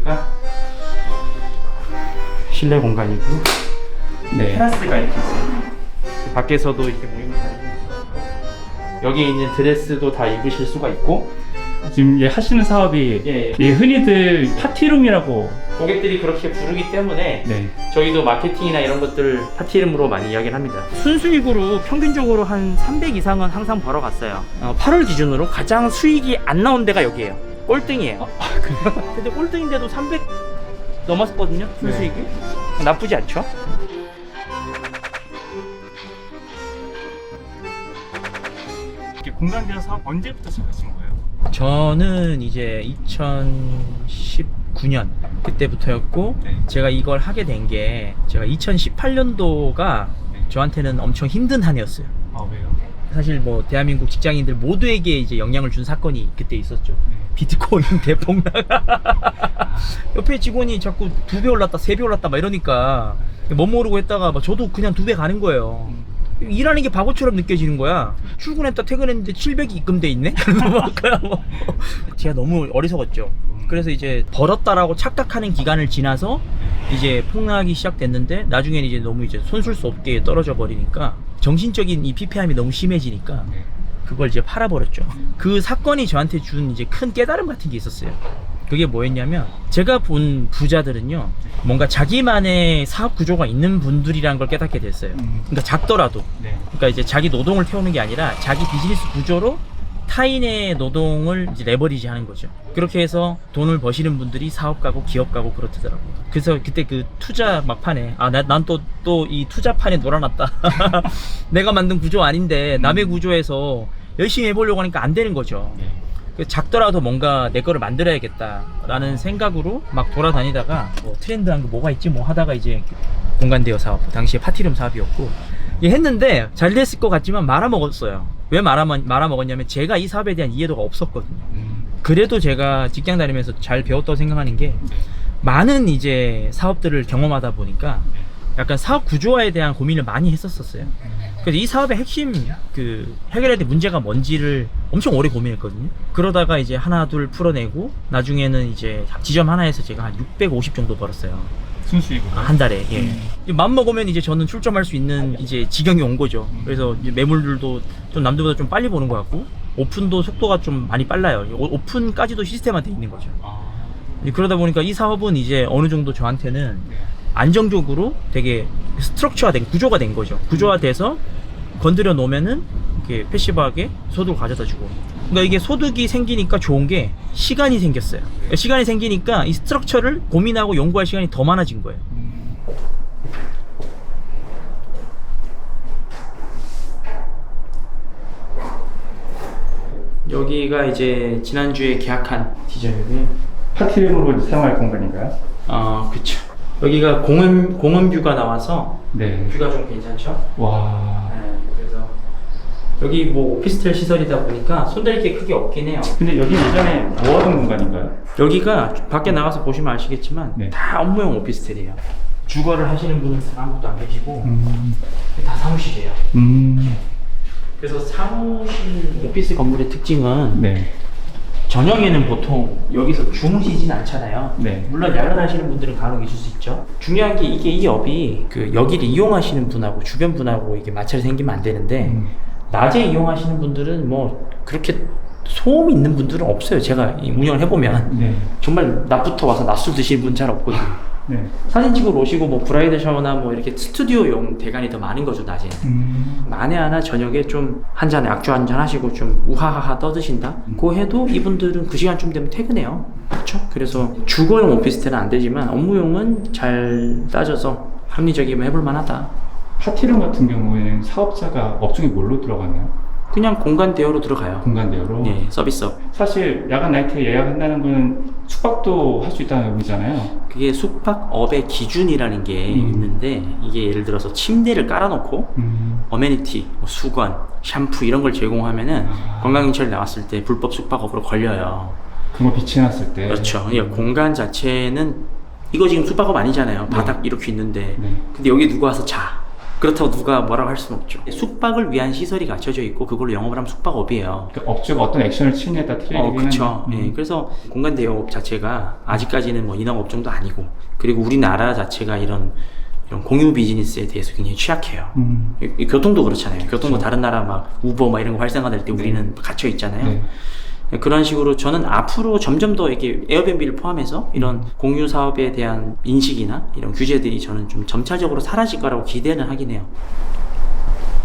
보니까 실내 공간이고 네. 테라스가 이렇게 있어요. 밖에서도 이렇게 모임을 가지고 여기 있는 드레스도 다 입으실 수가 있고 지금 하시는 사업이 예. 흔히들 파티룸이라고. 고객들이 그렇게 부르기 때문에 네. 저희도 마케팅이나 이런 것들 파티 이름으로 많이 이야기를 합니다. 순수익으로 평균적으로 한 300 이상은 항상 벌어갔어요. 8월 기준으로 가장 수익이 안 나온 데가 여기예요. 꼴등이에요. 그래요? 근데 꼴등인데도 300 넘었거든요. 순수익이. 나쁘지 않죠? 이렇게 공간대여 사업 언제부터 시작하신 거예요? 저는 이제 2019년 그때부터였고 네. 제가 이걸 하게 된 게 제가 2018년도가 저한테는 엄청 힘든 한 해였어요. 아, 왜요? 사실 뭐 대한민국 직장인들 모두에게 이제 영향을 준 사건이 그때 있었죠. 네. 비트코인 대폭락. 옆에 직원이 자꾸 2배 올랐다 3배 올랐다 막 이러니까 못 모르고 했다가 막 저도 그냥 2배 가는 거예요. 일하는 게 바보처럼 느껴지는 거야. 출근했다 퇴근했는데 700이 입금돼 있네? 제가 너무 어리석었죠. 그래서 이제 벌었다라고 착각하는 기간을 지나서 이제 폭락이 시작됐는데 나중에는 이제 너무 이제 손쓸 수 없게 떨어져 버리니까 정신적인 이 피폐함이 너무 심해지니까 네. 그걸 이제 팔아버렸죠. 그 사건이 저한테 준 이제 큰 깨달음 같은 게 있었어요. 그게 뭐였냐면 제가 본 부자들은요 뭔가 자기만의 사업 구조가 있는 분들이라는 걸 깨닫게 됐어요. 그러니까 작더라도 네. 그러니까 이제 자기 노동을 태우는 게 아니라 자기 비즈니스 구조로 타인의 노동을 이제 레버리지 하는 거죠. 그렇게 해서 돈을 버시는 분들이 사업가고 기업가고 그렇더라고요. 그래서 그때 그 투자 막판에 난 또 이 투자판에 놀아놨다. 내가 만든 구조 아닌데 남의 구조에서 열심히 해보려고 하니까 안 되는 거죠. 네. 작더라도 뭔가 내 거를 만들어야겠다라는 생각으로 막 돌아다니다가 뭐 트렌드한 거 뭐가 있지 뭐 하다가 이제 공간대여 사업, 당시에 파티룸 사업이었고 했는데 잘 됐을 것 같지만 말아먹었어요. 왜 말아먹었냐면 제가 이 사업에 대한 이해도가 없었거든요. 그래도 제가 직장 다니면서 잘 배웠다고 생각하는 게 많은 이제 사업들을 경험하다 보니까 약간 사업 구조화에 대한 고민을 많이 했었어요. 그래서 이 사업의 핵심 그 해결해야 될 문제가 뭔지를 엄청 오래 고민했거든요. 그러다가 이제 하나 둘 풀어내고 나중에는 이제 지점 하나에서 제가 한 650 정도 벌었어요. 순수익으로. 한 달에. 예. 맘 먹으면 이제 저는 출점할 수 있는 이제 지경이 온 거죠. 그래서 이제 매물들도 좀 남들보다 좀 빨리 보는 것 같고 오픈도 속도가 좀 많이 빨라요. 오픈까지도 시스템화돼 있는 거죠. 그러다 보니까 이 사업은 이제 어느 정도 저한테는 안정적으로 되게 스트럭처화된 구조가 된 거죠. 구조화돼서 건드려 놓으면은 이렇게 패시브하게 소득을 가져다 주고. 그러니까 이게 소득이 생기니까 좋은 게 시간이 생겼어요. 시간이 생기니까 이 스트럭처를 고민하고 연구할 시간이 더 많아진 거예요. 여기가 이제 지난주에 계약한 디자인이고요. 파티룸으로 사용할 공간인가요? 그쵸. 여기가 공원 뷰가 나와서 네. 뷰가 좀 괜찮죠? 와. 네, 그래서 여기 뭐 오피스텔 시설이다 보니까 손댈 게 크게 없긴 해요. 근데 여기 예전에 뭐 하던 공간인가요? 여기가 밖에 나가서 보시면 아시겠지만 네. 다 업무용 오피스텔이에요. 주거를 하시는 분은 아무도 안 계시고 다 사무실이에요. 그래서 사무실 오피스 건물의 특징은 네. 저녁에는 보통 여기서 주무시진 않잖아요. 네. 물론 야근하시는 분들은 간혹 있을 수 있죠. 중요한 게 이게 이 업이 그 여기를 이용하시는 분하고 주변 분하고 이게 마찰이 생기면 안 되는데 낮에 이용하시는 분들은 뭐 그렇게 소음이 있는 분들은 없어요. 제가 이 운영을 해보면 네. 정말 낮부터 와서 낮술 드시는 분 잘 없거든요. 네. 사진 찍으러 오시고 뭐 브라이드 샤워나 뭐 이렇게 스튜디오용 대관이 더 많은 거죠 낮에. 만에 하나 저녁에 좀 한 잔에 악주 한 잔 하시고 좀 우하하하 떠드신다? 그 해도 이분들은 그 시간쯤 되면 퇴근해요. 그렇죠? 그래서 주거용 오피스텔은 안 되지만 업무용은 잘 따져서 합리적이면 해볼 만하다. 파티룸 같은 경우에는 사업자가 업종이 뭘로 들어가나요? 그냥 공간 대여로 들어가요. 공간 대여로? 예, 서비스업. 사실 야간 나이트에 예약한다는 건 숙박도 할 수 있다는 의미잖아요. 그게 숙박업의 기준이라는 게 있는데 이게 예를 들어서 침대를 깔아놓고 어메니티, 뭐 수건, 샴푸 이런 걸 제공하면은 관광인철 나왔을 때 불법 숙박업으로 걸려요. 그거 비치해놨을 때. 그렇죠. 공간 자체는 이거 지금 숙박업 아니잖아요. 바닥 이렇게 있는데 네. 근데 여기 누가 와서 자. 그렇다고 누가 뭐라고 할 수는 없죠. 숙박을 위한 시설이 갖춰져 있고 그걸로 영업을 하면 숙박업이에요. 그 업주가 어떤 액션을 취느냐에 따라 틀리긴 그렇죠. 한데. 예, 그래서 공간 대여업 자체가 아직까지는 뭐 인업 업종도 아니고, 그리고 우리나라 자체가 이런 공유 비즈니스에 대해서 굉장히 취약해요. 이 교통도 그렇잖아요. 교통도 그렇죠. 다른 나라 막 우버 막 이런 거 활성화될 때 우리는 갇혀 있잖아요. 네. 그런 식으로 저는 앞으로 점점 더 이렇게 에어비앤비를 포함해서 이런 공유 사업에 대한 인식이나 이런 규제들이 저는 좀 점차적으로 사라질 거라고 기대는 하긴 해요.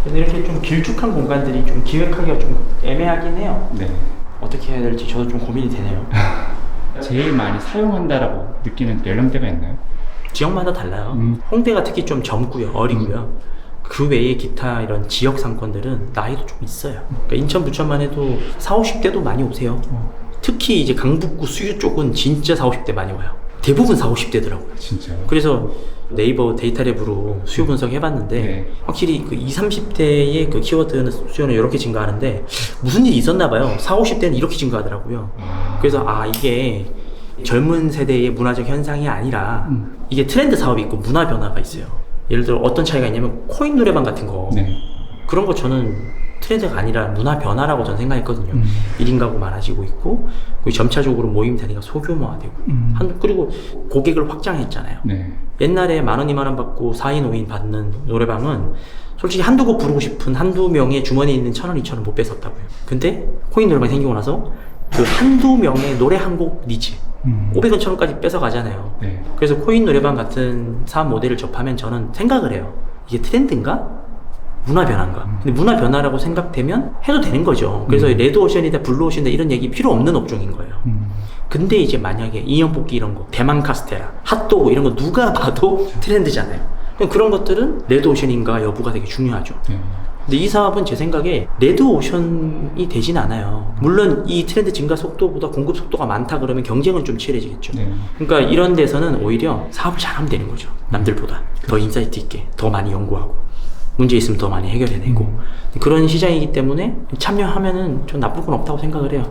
근데 이렇게 좀 길쭉한 공간들이 좀 기획하기가 좀 애매하긴 해요. 네. 어떻게 해야 될지 저도 좀 고민이 되네요. 제일 많이 사용한다라고 느끼는 연령대가 있나요? 지역마다 달라요. 홍대가 특히 좀 젊고요, 어리고요. 그 외에 기타 이런 지역 상권들은 나이도 좀 있어요. 그러니까 인천, 부천만 해도 40, 50대도 많이 오세요. 특히 이제 강북구 수유 쪽은 진짜 40, 50대 많이 와요. 대부분 40, 50대더라고요. 진짜요? 그래서 네이버 데이터랩으로 수요 분석 해봤는데 네. 확실히 그 20, 30대의 그 키워드 수요는 이렇게 증가하는데 무슨 일이 있었나 봐요. 40, 50대는 이렇게 증가하더라고요. 그래서 이게 젊은 세대의 문화적 현상이 아니라 이게 트렌드 사업이 있고 문화 변화가 있어요. 예를 들어 어떤 차이가 있냐면 코인 노래방 같은 거, 네. 그런 거 저는 트렌드가 아니라 문화 변화라고 저는 생각했거든요. 1인 가구 많아지고 있고, 그리고 점차적으로 모임 단위가 소규모화되고, 그리고 고객을 확장했잖아요. 네. 옛날에 10,000원, 20,000원 받고 4인, 5인 받는 노래방은 솔직히 한두 곡 부르고 싶은 한두 명의 주머니에 있는 1,000원, 2,000원 못 뺏었다고요. 근데 코인 노래방이 생기고 나서 그 한두 명의 노래 한 곡 니즈 500원, 1,000원까지 뺏어가잖아요. 네. 그래서 코인 노래방 같은 사업 모델을 접하면 저는 생각을 해요. 이게 트렌드인가? 문화 변화인가? 근데 문화 변화라고 생각되면 해도 되는 거죠. 그래서 레드오션이다, 블루오션이다 이런 얘기 필요 없는 업종인 거예요. 근데 이제 만약에 인형 뽑기 이런 거, 대만 카스테라, 핫도그 이런 거 누가 봐도 트렌드잖아요. 그럼 그런 것들은 레드오션인가 여부가 되게 중요하죠. 네. 근데 이 사업은 제 생각에 레드오션이 되진 않아요. 물론 이 트렌드 증가 속도보다 공급 속도가 많다 그러면 경쟁은 좀 치열해지겠죠. 네. 그러니까 이런 데서는 오히려 사업을 잘하면 되는 거죠. 남들보다 더 인사이트 있게 더 많이 연구하고 문제 있으면 더 많이 해결해내고 그런 시장이기 때문에 참여하면은 좀 나쁠 건 없다고 생각을 해요.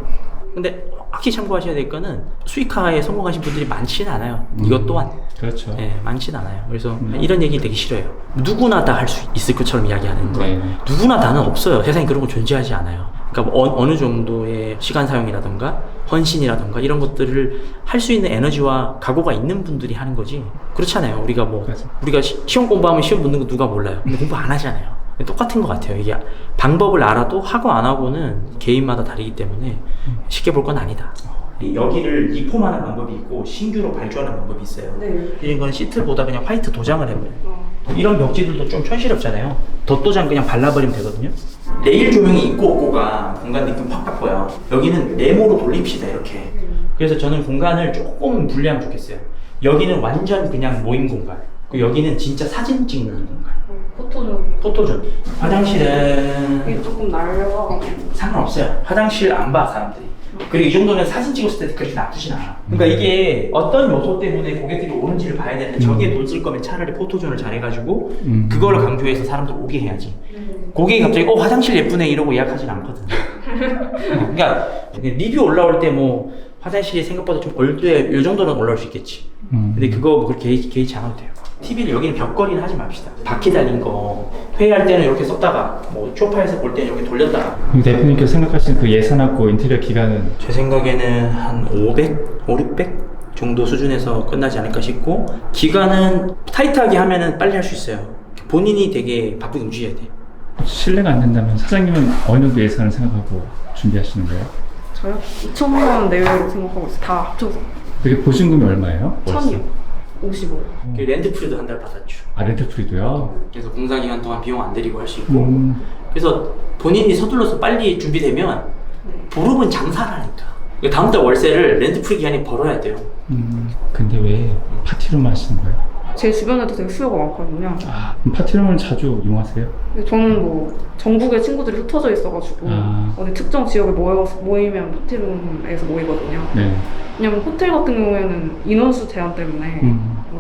근데 확실히 참고하셔야 될 거는 수익화에 성공하신 분들이 많지는 않아요. 이것 또한. 그렇죠. 네, 많지는 않아요. 그래서 이런 얘기 되게 싫어요. 누구나 다 할 수 있을 것처럼 이야기하는 거. 네. 누구나 다는 없어요. 세상에 그런 거 존재하지 않아요. 그러니까 어느 정도의 시간 사용이라던가 헌신이라던가 이런 것들을 할 수 있는 에너지와 각오가 있는 분들이 하는 거지. 그렇잖아요. 우리가 맞아. 우리가 시험 공부하면 시험 붙는 거 누가 몰라요. 근데 공부 안 하잖아요. 똑같은 것 같아요. 이게 방법을 알아도 하고 안 하고는 개인마다 다르기 때문에 쉽게 볼 건 아니다. 여기를 리폼하는 방법이 있고 신규로 발주하는 방법이 있어요. 네. 이런 건 시트보다 그냥 화이트 도장을 해버려요. 이런 벽지들도 좀 촌스럽잖아요. 덧도장 그냥 발라버리면 되거든요. 레일 조명이 있고 없고가 공간 느낌 확 바꿔요. 여기는 네모로 돌립시다 이렇게. 그래서 저는 공간을 조금 분리하면 좋겠어요. 여기는 완전 그냥 모임 공간, 그리고 여기는 진짜 사진 찍는 공간. 포토존. 포토존. 화장실은 이게 조금 날려가지고. 상관없어요. 화장실 안 봐 사람들이. 그리고 이 정도면 사진 찍었을 때 그렇게 나쁘진 않아. 그러니까 이게 어떤 요소 때문에 고객들이 오는지를 봐야 되는데 저기에 돈 쓸 거면 차라리 포토존을 잘해가지고 그걸 강조해서 사람들 오게 해야지. 고객이 갑자기 화장실 예쁘네 이러고 예약하진 않거든요. 그러니까 리뷰 올라올 때 뭐 화장실이 생각보다 좀 얼때 이 정도는 올라올 수 있겠지. 근데 그거 뭐 그렇게 개의치 않아도 돼요. TV를 여기는 벽걸이는 하지 맙시다. 바퀴 달린 거 회의할 때는 이렇게 썼다가 뭐 쇼파에서 볼 때는 이렇게 돌렸다가. 대표님께서 생각하시는 그 예산하고 인테리어 기간은? 제 생각에는 한 500, 600 정도 수준에서 끝나지 않을까 싶고, 기간은 타이트하게 하면은 빨리 할 수 있어요. 본인이 되게 바쁘게 움직여야 돼. 실례가 안 된다면 사장님은 어느 정도 예산을 생각하고 준비하시는 거예요? 저요? 2천만 원 내외로 생각하고 있어요. 다 합쳐서. 그게 보증금이 얼마예요? 1,055. 렌트프리도 한 달 받았죠. 아, 렌트프리도요? 그래서 공사 기간 동안 비용 안 들이고 할 수 있고. 그래서 본인이 서둘러서 빨리 준비되면 보름은 장사라니까. 다음 달 월세를 렌트프리 기간에 벌어야 돼요. 근데 왜 파티룸 하시는 거예요? 제 주변에도 되게 수요가 많거든요. 아, 그럼 파티룸을 자주 이용하세요? 근데 저는 뭐 전국에 친구들이 흩어져 있어가지고 어디 특정 지역에 모이면 파티룸에서 모이거든요. 네. 왜냐면 호텔 같은 경우에는 인원수 제한 때문에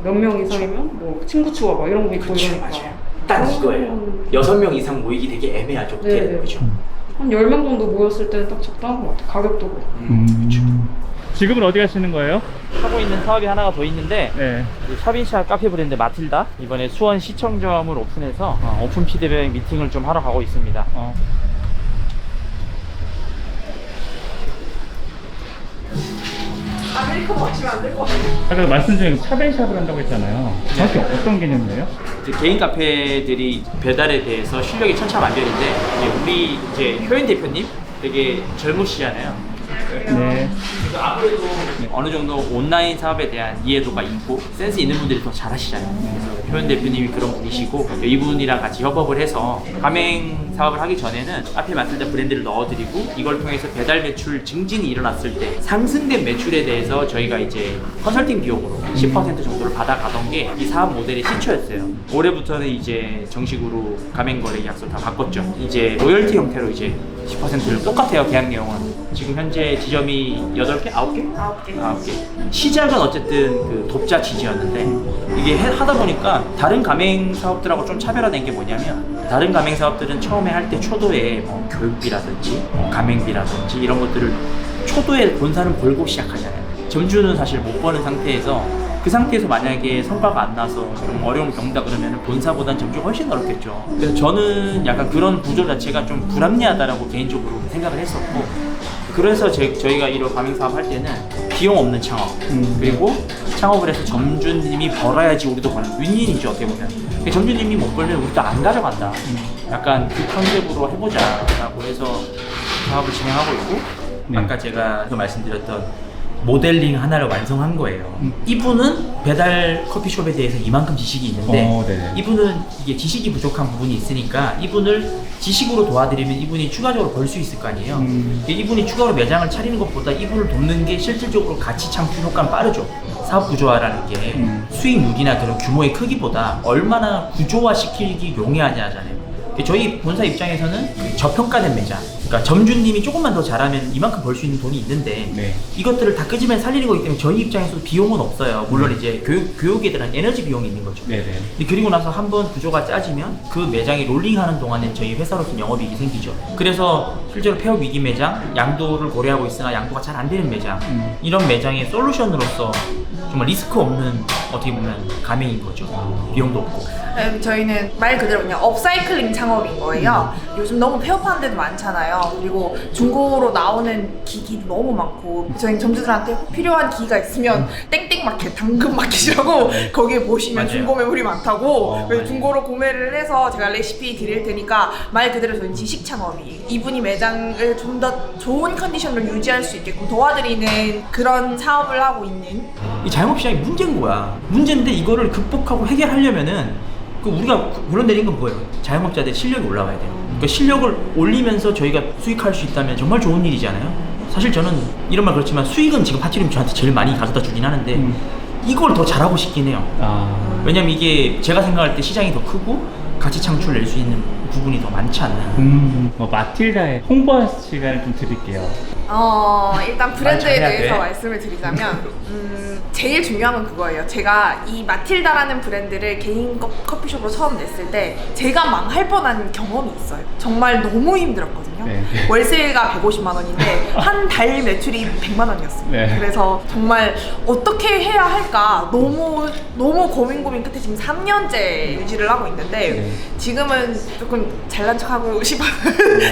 몇 명 이상이면 뭐 친구 추가 막 이런 거 있고 그쵸, 이러니까. 맞아요. 딱 이거예요. 6명 이상 모이기 되게 애매하죠, 호텔은. 네네. 그죠? 한 10명 정도 모였을 때는 딱 적당한 것 같아요. 가격도 그렇고. 그렇죠. 지금은 어디 가시는 거예요? 하고 있는 사업이 하나가 더 있는데 네. 샵인샵 카페 브랜드 마틸다 이번에 수원 시청점을 오픈해서 오픈 피드백 미팅을 좀 하러 가고 있습니다. 아메리카노 마시면 안 될 것 같아요. 아까 말씀 중에 샵앤샵을 한다고 했잖아요. 정확히 어떤 개념이에요? 이제 개인 카페들이 배달에 대해서 실력이 천차만별인데 우리 이제 효연 대표님 되게 젊으시잖아요. 네. 그래서 아무래도 어느 정도 온라인 사업에 대한 이해도가 있고 센스 있는 분들이 더 잘하시잖아요. 그래서 효연 대표님이 그런 분이시고 이분이랑 같이 협업을 해서 가맹 사업을 하기 전에는 앞에 마틸다 브랜드를 넣어드리고 이걸 통해서 배달 매출 증진이 일어났을 때 상승된 매출에 대해서 저희가 이제 컨설팅 비용으로 10% 정도를 받아가던 게 이 사업 모델의 시초였어요. 올해부터는 이제 정식으로 가맹거래 계약서 다 바꿨죠. 이제 로열티 형태로 이제 10%를 똑같아요. 계약 내용은. 지금 현재 지점이 8개? 9개? 9개. 시작은 어쨌든 그 독자 지지였는데 이게 하다 보니까 다른 가맹 사업들하고 좀 차별화된 게 뭐냐면 다른 가맹 사업들은 처음에 할 때 초도에 뭐 교육비라든지 가맹비라든지 이런 것들을 초도에 본사는 벌고 시작하잖아요. 점주는 사실 못 버는 상태에서 그 상태에서 만약에 성과가 안 나서 좀 어려움을 겪는다 그러면 본사보단 점주가 훨씬 어렵겠죠. 그래서 저는 약간 그런 구조 자체가 좀 불합리하다라고 개인적으로 생각을 했었고 그래서 저희가 이런 가맹 사업 할 때는 비용 없는 창업 그리고 창업을 해서 점주님이 벌어야지 우리도 버는 윈윈이죠 어떻게 보면. 점주님이 못 벌면 우리도 안 가져간다. 약간 그 컨셉으로 해보자라고 해서 사업을 진행하고 있고 아까 제가 말씀드렸던 모델링 하나를 완성한 거예요. 이분은 배달 커피숍에 대해서 이만큼 지식이 있는데 이분은 이게 지식이 부족한 부분이 있으니까 이분을 지식으로 도와드리면 이분이 추가적으로 벌 수 있을 거 아니에요. 이분이 추가로 매장을 차리는 것보다 이분을 돕는 게 실질적으로 가치 창출 효과는 빠르죠. 사업 구조화라는 게 수익률이나 그런 규모의 크기보다 얼마나 구조화 시키기 용이하냐잖아요. 저희 본사 입장에서는 저평가된 매장, 그러니까 점주님이 조금만 더 잘하면 이만큼 벌 수 있는 돈이 있는데 이것들을 다 끄집어 살리는 거기 때문에 저희 입장에서도 비용은 없어요. 물론 이제 교육에 대한 에너지 비용이 있는 거죠. 그리고 나서 한번 구조가 짜지면 그 매장이 롤링하는 동안에 저희 회사로서 영업이익이 생기죠. 그래서 실제로 폐업 위기 매장, 양도를 고려하고 있으나 양도가 잘 안 되는 매장 이런 매장의 솔루션으로서 정말 리스크 없는 어떻게 보면 가맹인 거죠. 비용도 없고. 저희는 말 그대로 그냥 업사이클링 창업인 거예요. 요즘 너무 폐업하는 데도 많잖아요. 그리고 중고로 나오는 기기도 너무 많고 저희 점주들한테 필요한 기기가 있으면 땡땡마켓, 당근마켓이라고 거기에 보시면 중고 매물이 많다고 그래서 중고로 구매를 해서 제가 레시피 드릴 테니까 말 그대로 저희는 지식 창업이 이분이 매장을 좀 더 좋은 컨디션으로 유지할 수 있게끔 도와드리는 그런 사업을 하고 있는 이 자영업시장이 문제인 거야. 문제인데 이거를 극복하고 해결하려면은 우리가 결론 내린 건 뭐예요? 자영업자들 실력이 올라가야 돼요. 그러니까 실력을 올리면서 저희가 수익할 수 있다면 정말 좋은 일이잖아요. 사실 저는 이런 말 그렇지만 수익은 지금 파티룸 저한테 제일 많이 가져다 주긴 하는데 이걸 더 잘하고 싶긴 해요. 왜냐면 이게 제가 생각할 때 시장이 더 크고 가치 창출 낼 수 있는 부분이 더 많지 않나. 마틸다의 홍보 시간을 좀 드릴게요. 일단 브랜드에 잘해야 대해서 돼. 말씀을 드리자면 제일 중요한 건 그거예요. 제가 이 마틸다라는 브랜드를 개인 커피숍으로 처음 냈을 때 제가 망할 뻔한 경험이 있어요. 정말 너무 힘들었거든요. 월세가 150만 원인데 한 달 매출이 100만 원이었어요. 그래서 정말 어떻게 해야 할까 너무 고민 끝에 지금 3년째 유지를 하고 있는데 지금은 조금 잘난 척하고 싶어요.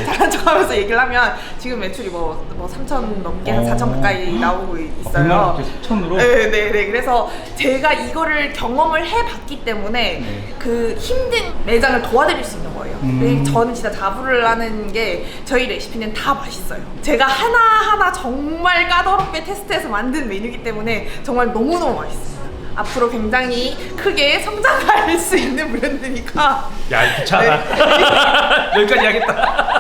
잘난 척하면서 얘기를 하면 지금 매출이 뭐 3천 넘게 한 4천 가까이 나오고 있어요. 100만 원부터 4천으로? 네. 그래서 제가 이거를 경험을 해봤기 때문에 그 힘든 매장을 도와드릴 수 있는 거예요. 근데 저는 진짜 자부를 하는 게 저희 레시피는 다 맛있어요. 제가 하나하나 정말 까다롭게 테스트해서 만든 메뉴이기 때문에 정말 너무너무 맛있어요. 앞으로 굉장히 크게 성장할 수 있는 브랜드니까. 야, 귀찮아. 여기까지 하겠다.